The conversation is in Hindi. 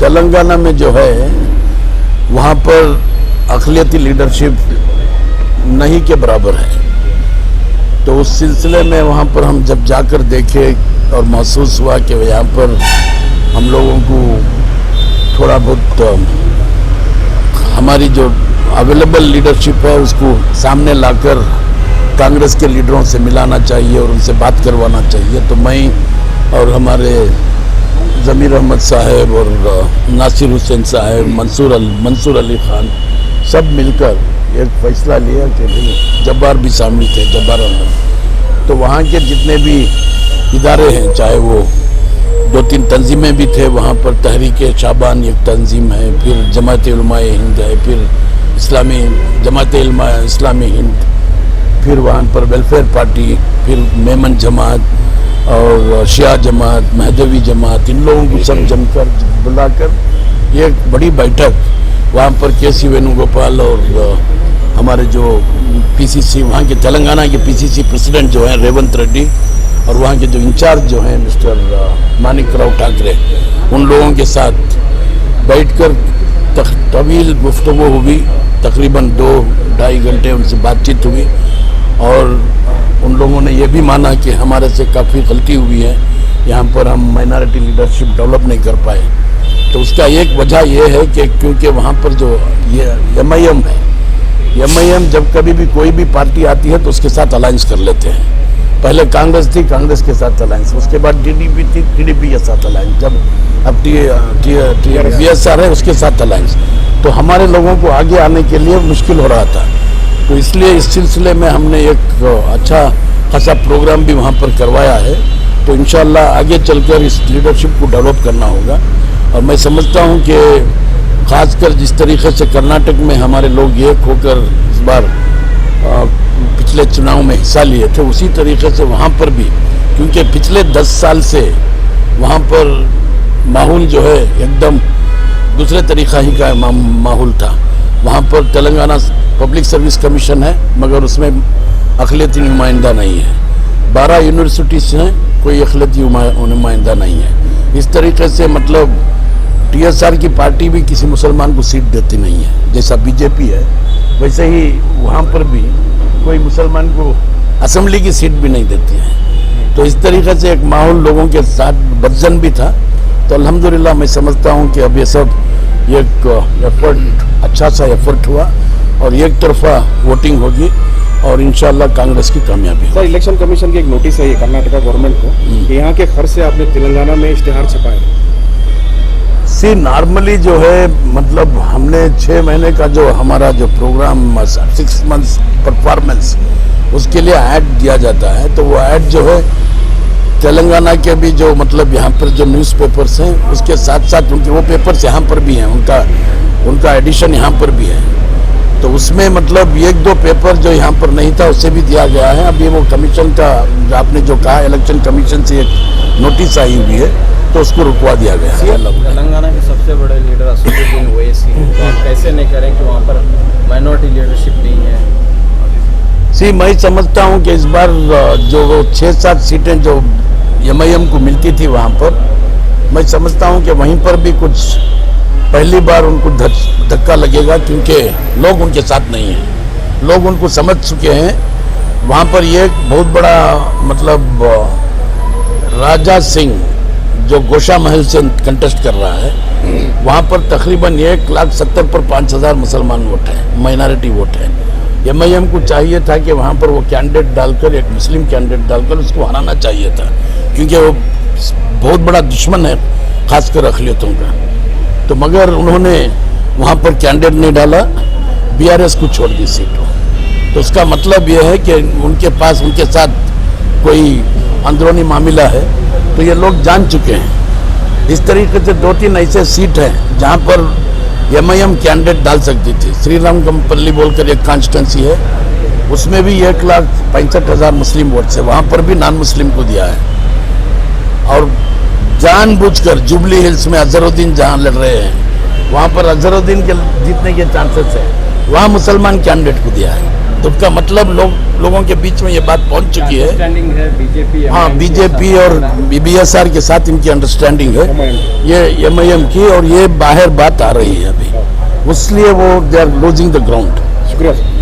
तेलंगाना में जो है वहाँ पर अक़लियती लीडरशिप नहीं के बराबर है। तो उस सिलसिले में वहाँ पर हम जब जाकर देखे और महसूस हुआ कि यहाँ पर हम लोगों को थोड़ा बहुत हमारी जो अवेलेबल लीडरशिप है उसको सामने लाकर कांग्रेस के लीडरों से मिलाना चाहिए और उनसे बात करवाना चाहिए। तो मैं और हमारे ज़मीर अहमद साहब और नासिर हुसैन साहब, मंसूर अली खान सब मिलकर एक फ़ैसला लिया कि भाई जब्बार भी शामिल थे, जब्बार अहमद, तो वहाँ के जितने भी इदारे हैं, चाहे वो 2-3 तंजीमें भी थे वहाँ पर, तहरीक शाबान एक तंजीम है, फिर जमात उलमाए हिंद है, फिर इस्लामी जमात इस्लामी हिंद, फिर वहाँ पर वेलफेयर पार्टी, फिर मेमन जमात और शिया जमात, महदवी जमात, इन लोगों को सब जमकर बुलाकर एक बड़ी बैठक वहाँ पर के.सी. वेणुगोपाल और हमारे जो पीसीसी वहाँ के तेलंगाना के पीसीसी प्रेसिडेंट जो हैं रेवंत रेड्डी और वहाँ के जो इंचार्ज जो हैं मिस्टर मानिक राव ठाकरे, उन लोगों के साथ बैठकर तवील गुफ्तगू हुई, तकरीबन 2-2.5 घंटे उनसे बातचीत हुई और उन लोगों ने ये भी माना कि हमारे से काफ़ी गलती हुई है, यहाँ पर हम माइनॉरिटी लीडरशिप डेवलप नहीं कर पाए। तो उसका एक वजह यह है कि क्योंकि वहाँ पर जो ये एमआईएम है, एमआईएम जब कभी भी कोई भी पार्टी आती है तो उसके साथ अलायंस कर लेते हैं। पहले कांग्रेस थी, कांग्रेस के साथ अलायंस, उसके बाद टीडीपी थी, टीडीपी के साथ अलायंस, जब अब बीएसआर है उसके साथ अलायंस। तो हमारे लोगों को आगे आने के लिए मुश्किल हो रहा था। तो इसलिए इस सिलसिले में हमने एक अच्छा खासा प्रोग्राम भी वहाँ पर करवाया है। तो इंशाअल्लाह आगे चलकर इस लीडरशिप को डेवलप करना होगा। और मैं समझता हूँ कि खासकर जिस तरीके से कर्नाटक में हमारे लोग एक होकर इस बार पिछले चुनाव में हिस्सा लिए थे, उसी तरीके से वहाँ पर भी, क्योंकि पिछले 10 साल से वहाँ पर माहौल जो है एकदम दूसरे तरीक़ा ही का माहौल था। वहाँ पर तेलंगाना पब्लिक सर्विस कमीशन है मगर उसमें अक़लियती नुमाइंदा नहीं है। 12 यूनिवर्सिटीज़ हैं, कोई अक़लियती नुमाइंदा नहीं है। इस तरीके से मतलब टीएसआर की पार्टी भी किसी मुसलमान को सीट देती नहीं है, जैसा बीजेपी है वैसे ही वहाँ पर भी कोई मुसलमान को असेंबली की सीट भी नहीं देती है। तो इस तरीके से एक माहौल लोगों के साथ बदजन भी था। तो अल्हम्दुलिल्लाह मैं समझता हूँ कि अब ये सब एक एफर्ट, अच्छा सा एफर्ट हुआ और एक तरफा वोटिंग होगी और इंशाल्लाह कांग्रेस की कामयाबी। सर, इलेक्शन कमीशन की एक नोटिस है ये कर्नाटका गवर्नमेंट को कि यहाँ के खर्च से आपने तेलंगाना में इश्तिहार छपाए। नॉर्मली जो है मतलब हमने 6 महीने का जो हमारा जो प्रोग्राम 6 मंथ्स परफॉर्मेंस, उसके लिए ऐड दिया जाता है। तो वो ऐड जो है तेलंगाना के भी जो मतलब यहाँ पर जो न्यूज़पेपर्स हैं उसके साथ साथ उनके वो पेपर्स यहाँ पर भी हैं, उनका एडिशन यहाँ पर भी है। तो उसमें मतलब 1-2 पेपर जो यहाँ पर नहीं था उससे भी दिया गया है। अभी वो कमीशन का आपने जो कहा, इलेक्शन कमीशन से एक नोटिस आई हुई है तो उसको रुकवा दिया गया है। तेलंगाना के सबसे बड़े लीडर असदुद्दीन ओवैसी, तो आप कैसे नहीं करें कि वहाँ पर माइनॉरिटी लीडरशिप नहीं है? मैं समझता हूँ कि इस बार जो 6-7 सीटें जो एमआईएम को मिलती थी वहाँ पर, मैं समझता हूँ कि वहीं पर भी कुछ पहली बार उनको धक्का लगेगा, क्योंकि लोग उनके साथ नहीं हैं, लोग उनको समझ चुके हैं। वहाँ पर ये बहुत बड़ा मतलब राजा सिंह जो गोशा महल से कंटेस्ट कर रहा है, वहाँ पर तकरीबन 1,70,000 पर 5,000 मुसलमान वोट है, माइनॉरिटी वोट है। एमआईएम को चाहिए था कि वहाँ पर वो कैंडिडेट डालकर, एक मुस्लिम कैंडिडेट डालकर उसको हराना चाहिए था, क्योंकि वो बहुत बड़ा दुश्मन है खासकर अक़लियतों का। तो मगर उन्होंने वहाँ पर कैंडिडेट नहीं डाला, बीआरएस को छोड़ दी सीटों। तो उसका मतलब ये है कि उनके पास उनके साथ कोई अंदरूनी मामला है, तो ये लोग जान चुके हैं। इस तरीके से 2-3 ऐसे सीट हैं जहाँ पर एमआईएम कैंडिडेट डाल सकती थी। श्रीराम कंपल्ली बोलकर एक कॉन्स्टिट्यूंसी है, उसमें भी 1,65,000 मुस्लिम वोट से, वहाँ पर भी नॉन मुस्लिम को दिया है। और जानबूझकर जुबली हिल्स में अजहरुद्दीन जहाँ लड़ रहे हैं, वहाँ पर अजहरुद्दीन के जीतने के चांसेस है, वहाँ मुसलमान कैंडिडेट को दिया है। तो उसका मतलब लोगों के बीच में ये बात पहुंच चुकी है। अंडरस्टैंडिंग है बीजेपी, हाँ, बीजेपी और बीएसआर के साथ इनकी अंडरस्टैंडिंग है, ये एमआईएम की, और ये बाहर बात आ रही है अभी, इसलिए वो they are losing the ground. शुक्रिया सर।